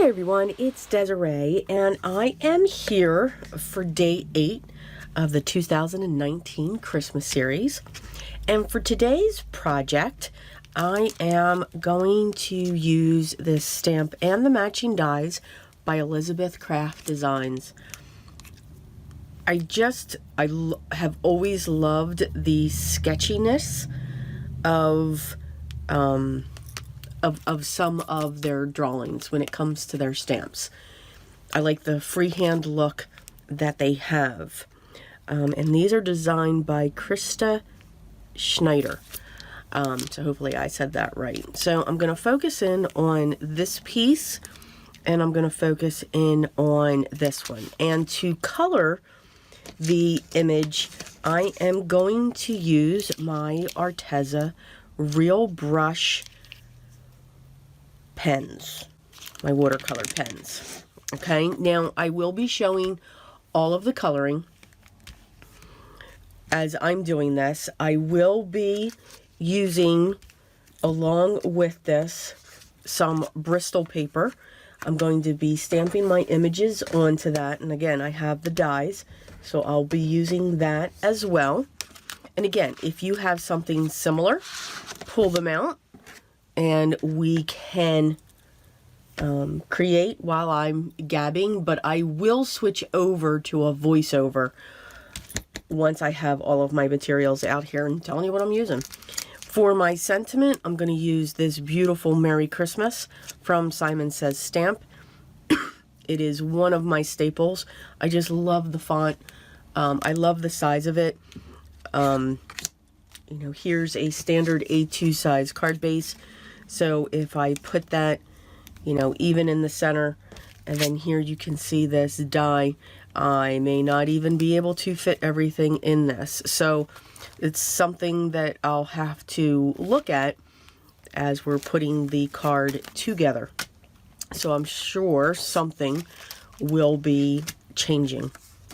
Hi everyone, it's Desiree and I am here for day 8 of the 2019 Christmas series. And for today's project, I am going to use this stamp and the matching dies by Elizabeth Craft Designs. I have always loved the sketchiness of some of their drawings when it comes to their stamps. I like the freehand look that they have. And these are designed by Krista Schneider. So hopefully I said that right. So I'm going to focus in on this piece and I'm going to focus in on this one. And to color the image, I am going to use my Arteza Real Brush Pens, my watercolor pens. Okay, now I will be showing all of the coloring as I'm doing this. I will be using, along with this, some Bristol paper. I'm going to be stamping my images onto that, and again, I have the dies, so I'll be using that as well. And again, if you have something similar, pull them out and we can create while I'm gabbing, but I will switch over to a voiceover once I have all of my materials out here and telling you what I'm using. For my sentiment, I'm going to use this beautiful Merry Christmas from Simon Says Stamp. It is one of my staples. I just love the font. I love the size of it. You know, here's a standard A2 size card base. So if I put that, you know, even in the center, and then here you can see this die, I may not even be able to fit everything in this. So it's something that I'll have to look at as we're putting the card together. So I'm sure something will be changing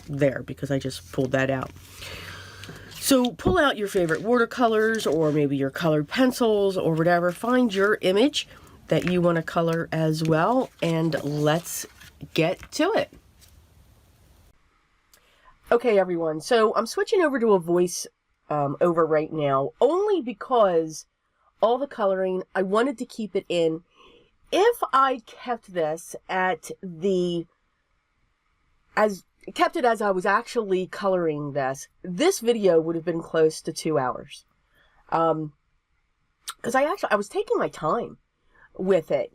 there because I just pulled that out. So pull out your favorite watercolors or maybe your colored pencils or whatever. Find your image that you want to color as well, and let's get to it. Okay, everyone. So I'm switching over to a voice over right now, only because all the coloring, I wanted to keep it in. If I kept this at kept it as I was actually coloring this video would have been close to 2 hours. Because I was taking my time with it,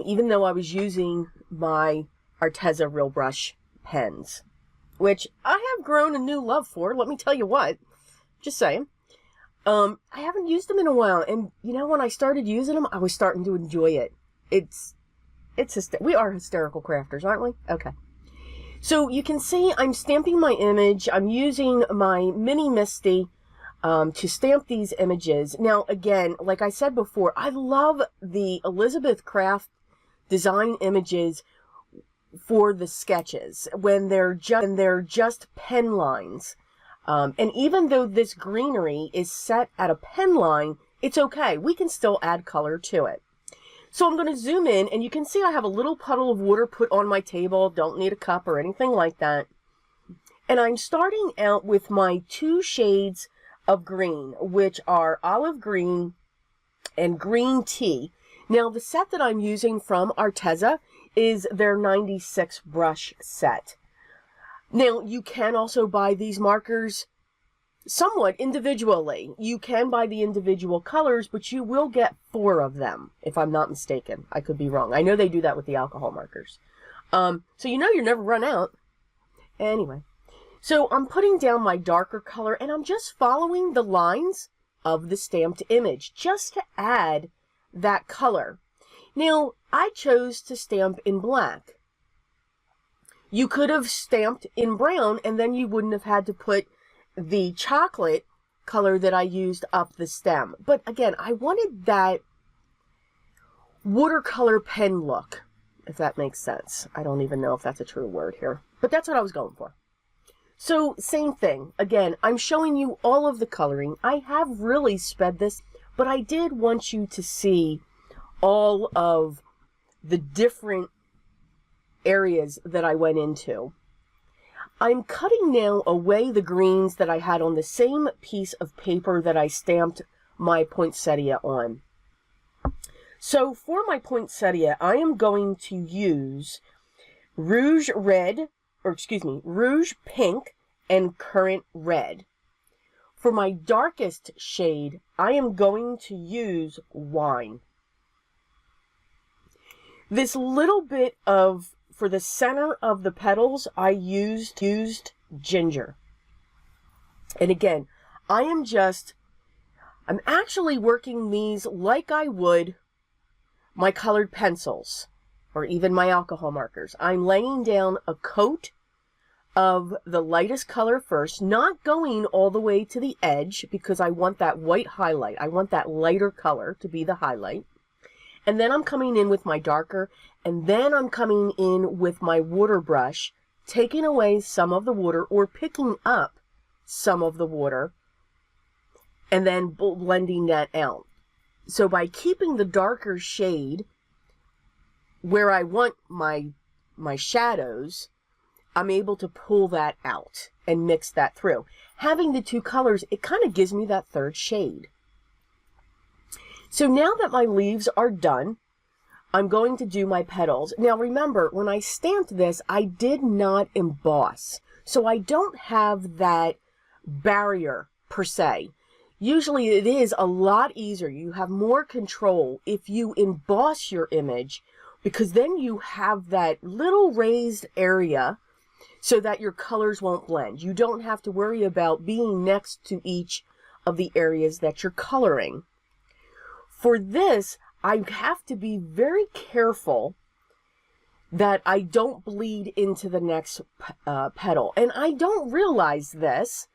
even though I was using my Arteza Real Brush Pens, which I have grown a new love for, let me tell you what, just saying. I haven't used them in a while, and you know, when I started using them, I was starting to enjoy it. We are hysterical crafters, aren't we? Okay. So you can see I'm stamping my image. I'm using my Mini Misty to stamp these images. Now, again, like I said before, I love the Elizabeth Craft Design images for the sketches when they're just pen lines. And even though this greenery is set at a pen line, it's okay. We can still add color to it. So I'm going to zoom in, and you can see I have a little puddle of water put on my table. Don't need a cup or anything like that. And I'm starting out with my 2 shades of green, which are olive green and green tea. Now, the set that I'm using from Arteza is their 96 brush set. Now, you can also buy these markers somewhat individually. You can buy the individual colors, but you will get 4 of them, if I'm not mistaken. I could be wrong. I know they do that with the alcohol markers. So you know you'll never run out. Anyway, so I'm putting down my darker color, and I'm just following the lines of the stamped image, just to add that color. Now, I chose to stamp in black. You could have stamped in brown, and then you wouldn't have had to put the chocolate color that I used up the stem. But again, I wanted that watercolor pen look, if that makes sense. I don't even know if that's a true word here, but that's what I was going for. So same thing. Again, I'm showing you all of the coloring. I have really sped this, but I did want you to see all of the different areas that I went into. I'm cutting now away the greens that I had on the same piece of paper that I stamped my poinsettia on. So for my poinsettia, I am going to use Rouge Red, or excuse me, Rouge Pink and Currant Red. For my darkest shade, I am going to use Wine. This little bit of, for the center of the petals, I used Ginger. And again, I'm actually working these like I would my colored pencils or even my alcohol markers. I'm laying down a coat of the lightest color first, not going all the way to the edge because I want that white highlight. I want that lighter color to be the highlight. And then I'm coming in with my darker, and then I'm coming in with my water brush, taking away some of the water or picking up some of the water, and then blending that out. So by keeping the darker shade where I want my shadows, I'm able to pull that out and mix that through. Having the two colors, it kind of gives me that third shade. So now that my leaves are done, I'm going to do my petals. Now remember, when I stamped this, I did not emboss. So I don't have that barrier per se. Usually it is a lot easier. You have more control if you emboss your image, because then you have that little raised area so that your colors won't blend. You don't have to worry about being next to each of the areas that you're coloring. For this, I have to be very careful that I don't bleed into the next petal. And I don't realize this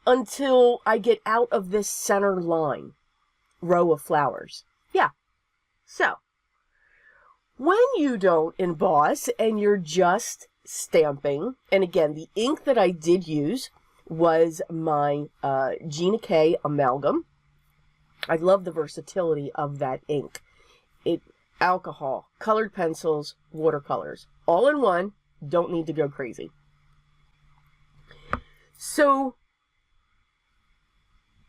until I get out of this center line, row of flowers. Yeah. So, when you don't emboss and you're just stamping, and again, the ink that I did use was my Desiree K amalgam. I love the versatility of that ink. Alcohol, colored pencils, watercolors, all in one. Don't need to go crazy. So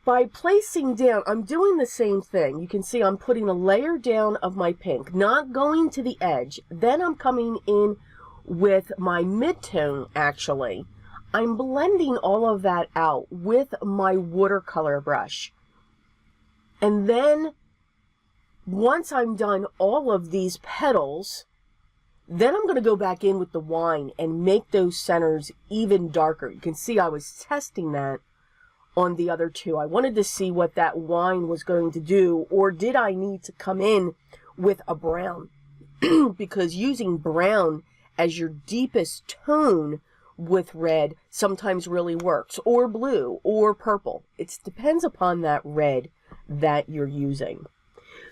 by placing down, I'm doing the same thing. You can see I'm putting a layer down of my pink, not going to the edge. Then I'm coming in with my mid-tone, actually. I'm blending all of that out with my watercolor brush. And then once I'm done all of these petals, then I'm going to go back in with the wine and make those centers even darker. You can see I was testing that on the other two. I wanted to see what that wine was going to do, or did I need to come in with a brown? Because using brown as your deepest tone with red sometimes really works, or blue, or purple. It depends upon that red that you're using.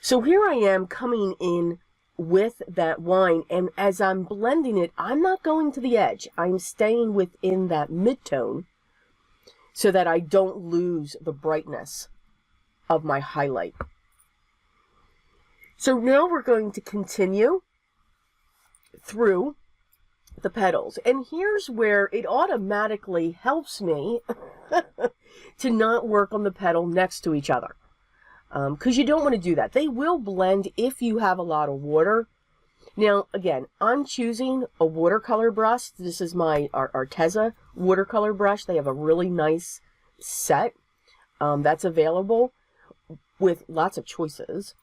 So here I am coming in with that wine, and as I'm blending it, I'm not going to the edge. I'm staying within that mid-tone so that I don't lose the brightness of my highlight. So now we're going to continue through the petals, and here's where it automatically helps me to not work on the petal next to each other. Because you don't want to do that. They will blend if you have a lot of water. Now, again, I'm choosing a watercolor brush. This is my Arteza watercolor brush. They have a really nice set that's available with lots of choices.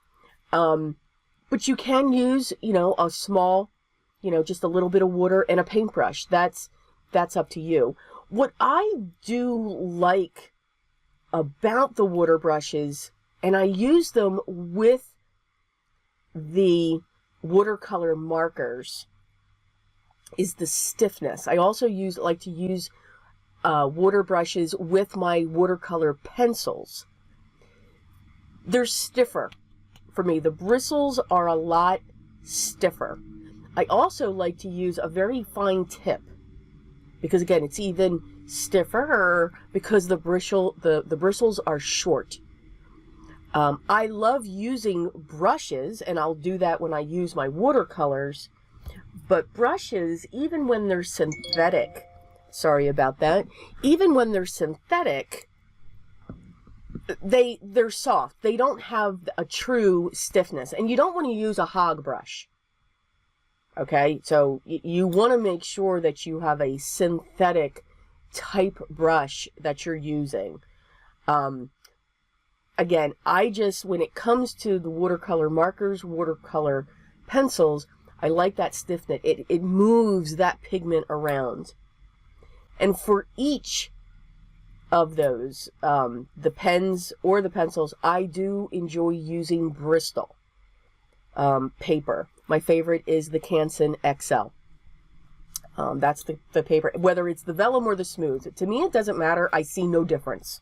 But you can use, a small, just a little bit of water and a paintbrush. That's up to you. What I do like about the water brushes, and I use them with the watercolor markers, is the stiffness. I also like to use water brushes with my watercolor pencils. They're stiffer for me. The bristles are a lot stiffer. I also like to use a very fine tip because, again, it's even stiffer because the bristles are short. I love using brushes, and I'll do that when I use my watercolors, But brushes, even when they're synthetic, sorry about that, even when they're synthetic, they're soft. They don't have a true stiffness. And you don't want to use a hog brush. Okay, so you want to make sure that you have a synthetic type brush that you're using. Again, when it comes to the watercolor markers, watercolor pencils, I like that stiffness. It moves that pigment around. And for each of those, the pens or the pencils, I do enjoy using Bristol paper. My favorite is the Canson XL. That's the paper, whether it's the vellum or the smooth. To me, it doesn't matter. I see no difference.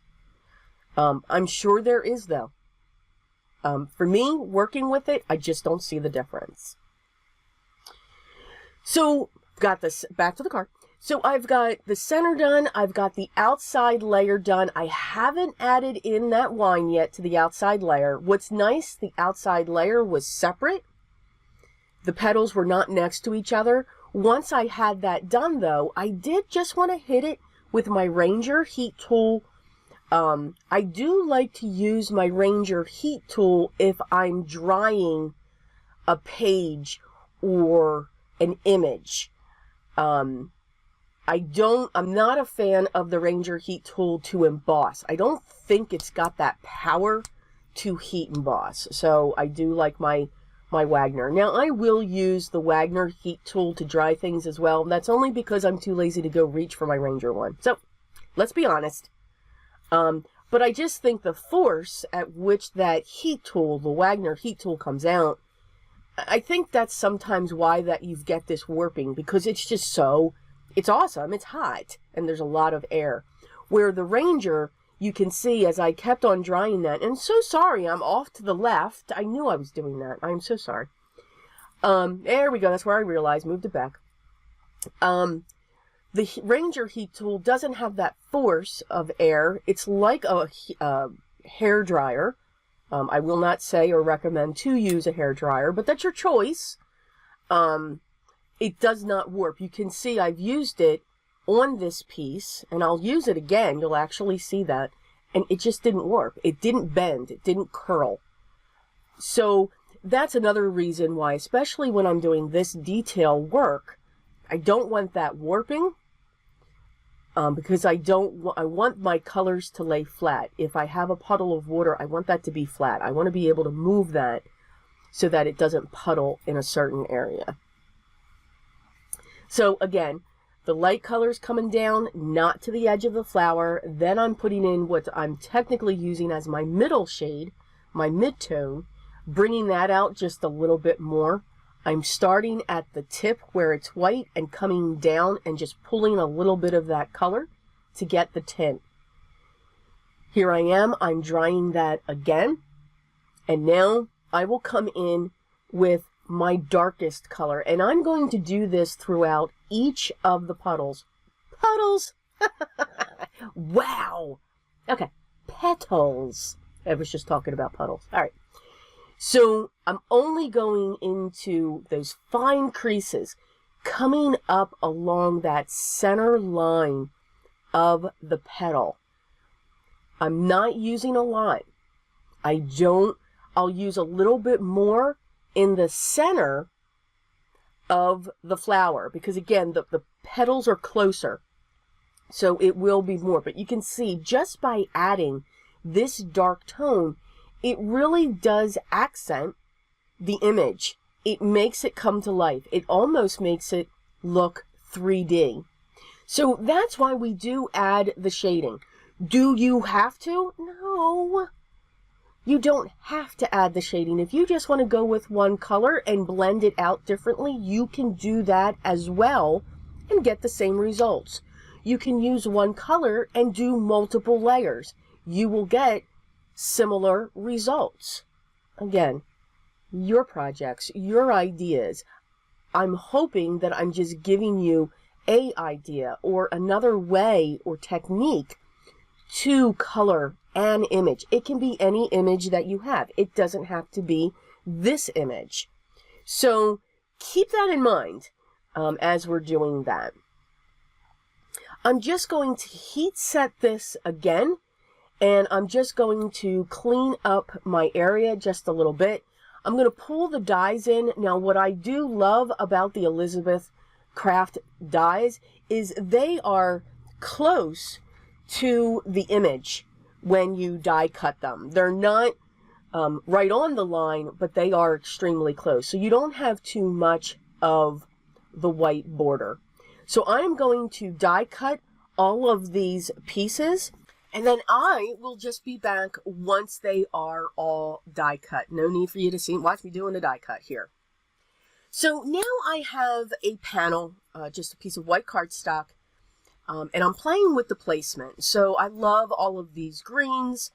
I'm sure there is, though. For me, working with it, I just don't see the difference. So, got this, back to the card. So I've got the center done. I've got the outside layer done. I haven't added in that wine yet to the outside layer. What's nice, the outside layer was separate. The petals were not next to each other. Once I had that done, though, I did just want to hit it with my Ranger heat tool. I do like to use my Ranger heat tool if I'm drying a page or an image. I'm not a fan of the Ranger heat tool to emboss. I don't think it's got that power to heat emboss. So I do like my Wagner. Now I will use the Wagner heat tool to dry things as well. That's only because I'm too lazy to go reach for my Ranger one. So let's be honest. But I just think the force at which that heat tool, the Wagner heat tool, comes out, I think that's sometimes why that you get this warping, because it's just so, it's awesome, it's hot, and there's a lot of air. Where the Ranger, you can see as I kept on drying that, and so sorry, I'm off to the left. I knew I was doing that. I'm so sorry. There we go. That's where I realized. Moved it back. The Ranger heat tool doesn't have that force of air. It's like a hair dryer. I will not say or recommend to use a hair dryer, but that's your choice. It does not warp. You can see I've used it on this piece, and I'll use it again. You'll actually see that. And it just didn't warp. It didn't bend. It didn't curl. So that's another reason why, especially when I'm doing this detail work, I don't want that warping. Because I want my colors to lay flat. If I have a puddle of water, I want that to be flat. I want to be able to move that so that it doesn't puddle in a certain area. So again, the light colors coming down, not to the edge of the flower. Then I'm putting in what I'm technically using as my middle shade, my mid-tone, bringing that out just a little bit more. I'm starting at the tip where it's white and coming down and just pulling a little bit of that color to get the tint. Here I am, I'm drying that again. And now I will come in with my darkest color. And I'm going to do this throughout each of the puddles. Puddles! Wow! Okay, petals. I was just talking about puddles. All right. So I'm only going into those fine creases coming up along that center line of the petal. I'm not using a lot. I'll use a little bit more in the center of the flower because again, the petals are closer. So it will be more, but you can see just by adding this dark tone, it really does accent the image. It makes it come to life. It almost makes it look 3D. So that's why we do add the shading. Do you have to? No. You don't have to add the shading. If you just want to go with one color and blend it out differently, you can do that as well and get the same results. You can use one color and do multiple layers. You will get similar results. Again, your projects, your ideas. I'm hoping that I'm just giving you an idea or another way or technique to color an image. It can be any image that you have. It doesn't have to be this image. So keep that in mind. as we're doing that. I'm just going to heat set this again, and I'm just going to clean up my area just a little bit. I'm going to pull the dies in. Now, what I do love about the Elizabeth Craft dies is they are close to the image when you die cut them. They're not right on the line, but they are extremely close. So you don't have too much of the white border. So I'm going to die cut all of these pieces, and then I will just be back once they are all die cut. No need for you to watch me doing the die cut here. So now I have a panel, just a piece of white cardstock, and I'm playing with the placement. So I love all of these greens,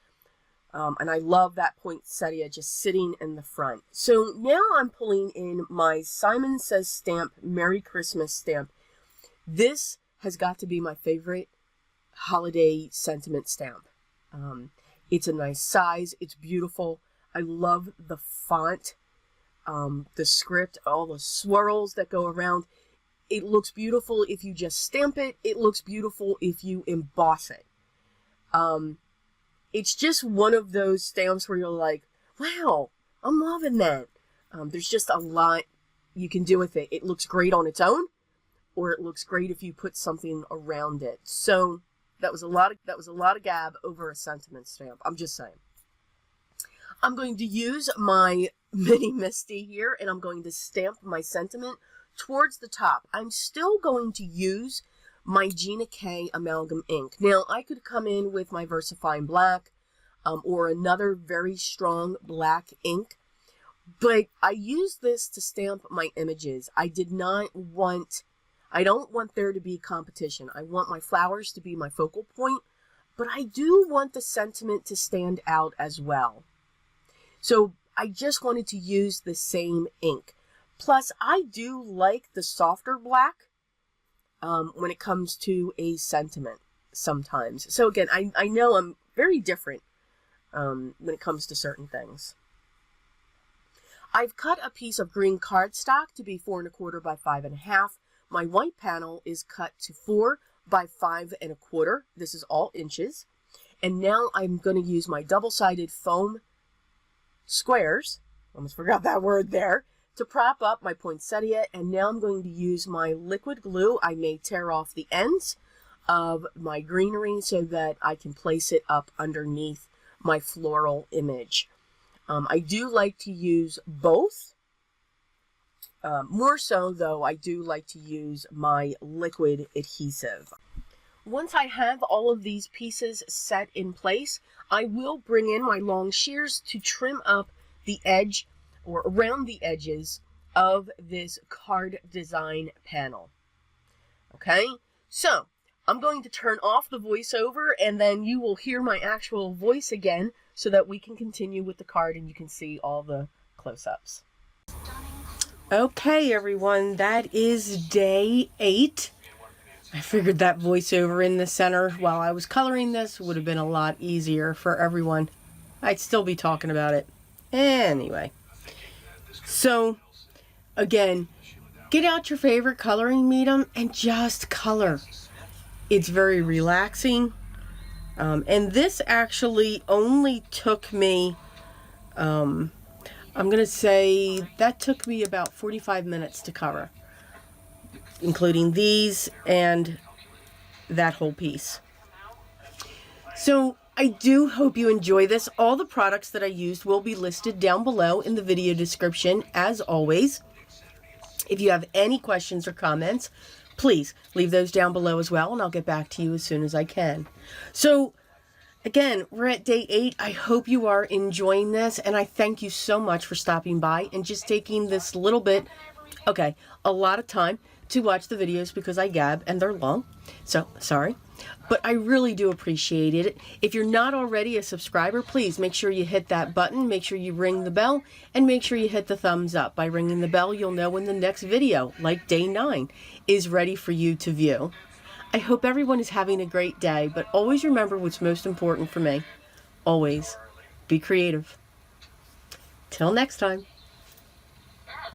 and I love that poinsettia just sitting in the front. So now I'm pulling in my Simon Says stamp, Merry Christmas stamp. This has got to be my favorite holiday sentiment stamp. It's a nice size. It's beautiful. I love the font, the script, all the swirls that go around. It looks beautiful if you just stamp it. It looks beautiful if you emboss it. It's just one of those stamps where you're like, wow, I'm loving that. There's just a lot you can do with it. It looks great on its own, or it looks great if you put something around it. So that was a lot of gab over a sentiment stamp. I'm just saying. I'm going to use my mini Misty here, and I'm going to stamp my sentiment towards the top. I'm still going to use my Gina K amalgam ink. Now, I could come in with my VersaFine Black or another very strong black ink, but I use this to stamp my images. I don't want there to be competition. I want my flowers to be my focal point, but I do want the sentiment to stand out as well. So I just wanted to use the same ink. Plus, I do like the softer black when it comes to a sentiment sometimes. So again, I know I'm very different when it comes to certain things. I've cut a piece of green cardstock to be 4 1/4 by 5 1/2. My white panel is cut to 4 by 5 1/4. This is all inches. And now I'm going to use my double-sided foam squares, almost forgot that word there, to prop up my poinsettia. And now I'm going to use my liquid glue. I may tear off the ends of my greenery so that I can place it up underneath my floral image. I do like to use both. More so, though, I do like to use my liquid adhesive. Once I have all of these pieces set in place, I will bring in my long shears to trim up the edge or around the edges of this card design panel. Okay, so I'm going to turn off the voiceover, and then you will hear my actual voice again so that we can continue with the card and you can see all the close-ups. Okay, everyone, that is day 8. I figured that voiceover in the center while I was coloring this would have been a lot easier for everyone. I'd still be talking about it. Anyway. So, again, get out your favorite coloring medium and just color. It's very relaxing. And this actually only took me, I'm going to say that took me about 45 minutes to cover, including these and that whole piece. So I do hope you enjoy this. All the products that I used will be listed down below in the video description, as always. If you have any questions or comments, please leave those down below as well, and I'll get back to you as soon as I can. So again, we're at day 8. I hope you are enjoying this, and I thank you so much for stopping by and just taking this little bit, okay, a lot of time to watch the videos because I gab and they're long. So, sorry. But I really do appreciate it. If you're not already a subscriber, please make sure you hit that button, make sure you ring the bell, and make sure you hit the thumbs up. By ringing the bell, you'll know when the next video, like day 9, is ready for you to view. I hope everyone is having a great day, but always remember what's most important for me. Always be creative. Till next time.